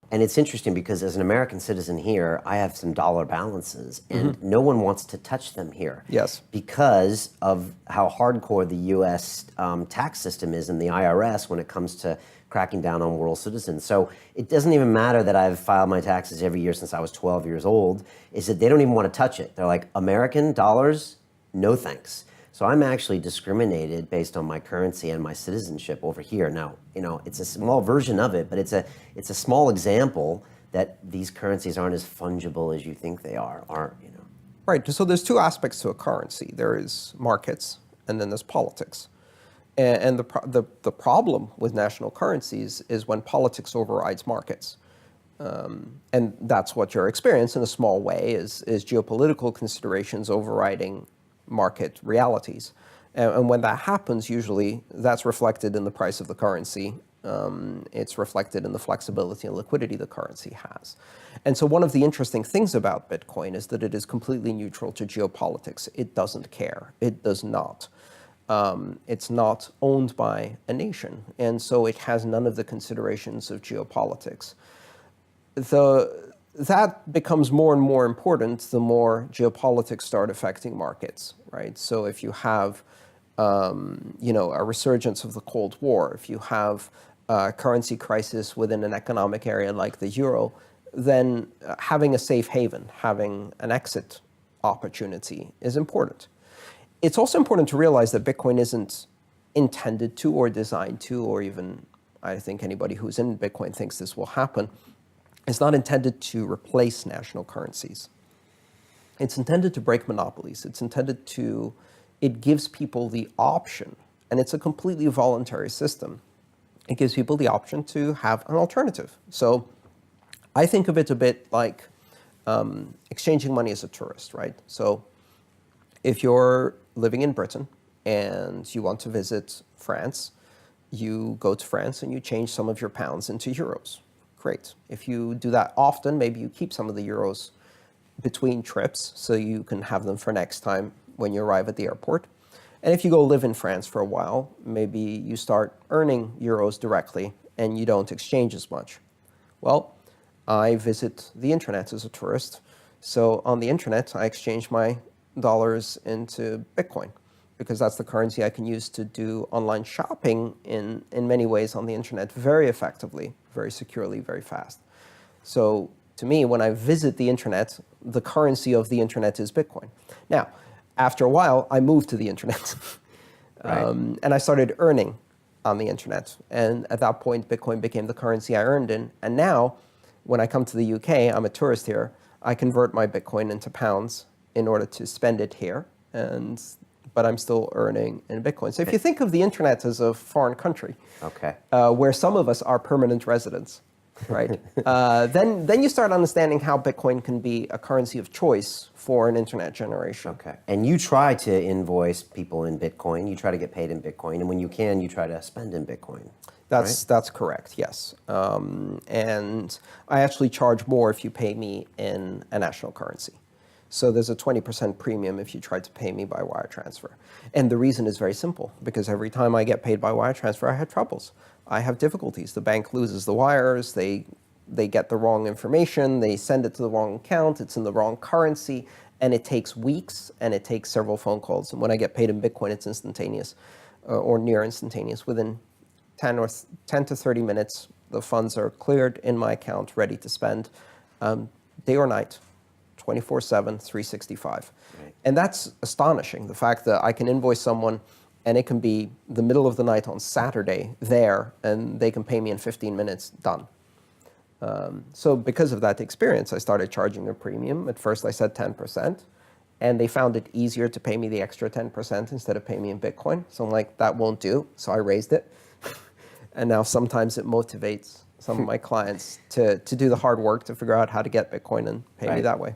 And it's interesting because as an American citizen here, I have some dollar balances, and no one wants to touch them here. Yes. Because of how hardcore the U.S. Tax system is and the IRS when it comes to cracking down on world citizens. So it doesn't even matter that I've filed my taxes every year since I was 12 years old, is that they don't even want to touch it. They're like, American dollars, no thanks. So I'm actually discriminated based on my currency and my citizenship over here. Now, it's a small version of it, but it's a small example that these currencies aren't as fungible as you think they are. Right. So there's two aspects to a currency. There is markets, and then there's politics. And the problem with national currencies is when politics overrides markets. And that's what you're experiencing in a small way is geopolitical considerations overriding market realities. And when that happens, usually that's reflected in the price of the currency. It's reflected in the flexibility and liquidity the currency has. And so one of the interesting things about Bitcoin is that it is completely neutral to geopolitics. It doesn't care. It does not. It's not owned by a nation. And so it has none of the considerations of geopolitics. That becomes more and more important the more geopolitics start affecting markets, right? So if you have, a resurgence of the Cold War, if you have a currency crisis within an economic area like the euro, then having a safe haven, having an exit opportunity is important. It's also important to realize that Bitcoin isn't intended to or designed to, or even I think anybody who's in Bitcoin thinks this will happen. It's not intended to replace national currencies. It's intended to break monopolies. It gives people the option, and it's a completely voluntary system. It gives people the option to have an alternative. So I think of it a bit like exchanging money as a tourist, right? So if you're living in Britain and you want to visit France, you go to France and you change some of your pounds into euros. Great. If you do that often, maybe you keep some of the euros between trips so you can have them for next time when you arrive at the airport. And if you go live in France for a while, maybe you start earning euros directly and you don't exchange as much. Well, I visit the internet as a tourist. So on the internet, I exchange my dollars into Bitcoin because that's the currency I can use to do online shopping in many ways on the internet very effectively, very securely, very fast. So to me, when I visit the internet, the currency of the internet is Bitcoin. Now, after a while, I moved to the internet. Right. And I started earning on the internet. And at that point, Bitcoin became the currency I earned in. And now, when I come to the UK, I'm a tourist here, I convert my Bitcoin into pounds in order to spend it here. But I'm still earning in Bitcoin. So if you think of the internet as a foreign country, Okay. Where some of us are permanent residents, right? Then you start understanding how Bitcoin can be a currency of choice for an internet generation. Okay. And you try to invoice people in Bitcoin. You try to get paid in Bitcoin. And when you can, you try to spend in Bitcoin. That's correct, yes. And I actually charge more if you pay me in a national currency. So there's a 20% premium if you try to pay me by wire transfer. And the reason is very simple, because every time I get paid by wire transfer, I have troubles. I have difficulties. The bank loses the wires, they get the wrong information, they send it to the wrong account, it's in the wrong currency, and it takes weeks, and it takes several phone calls. And when I get paid in Bitcoin, it's instantaneous, or near instantaneous. Within 10 to 30 minutes, the funds are cleared in my account, ready to spend, day or night. 24/7, 365. Right. And that's astonishing, the fact that I can invoice someone and it can be the middle of the night on Saturday there, and they can pay me in 15 minutes, done. So because of that experience, I started charging a premium. At first I said 10%, and they found it easier to pay me the extra 10% instead of paying me in Bitcoin. So I'm like, that won't do. So I raised it. And now sometimes it motivates some of my clients to do the hard work to figure out how to get Bitcoin and pay me that way.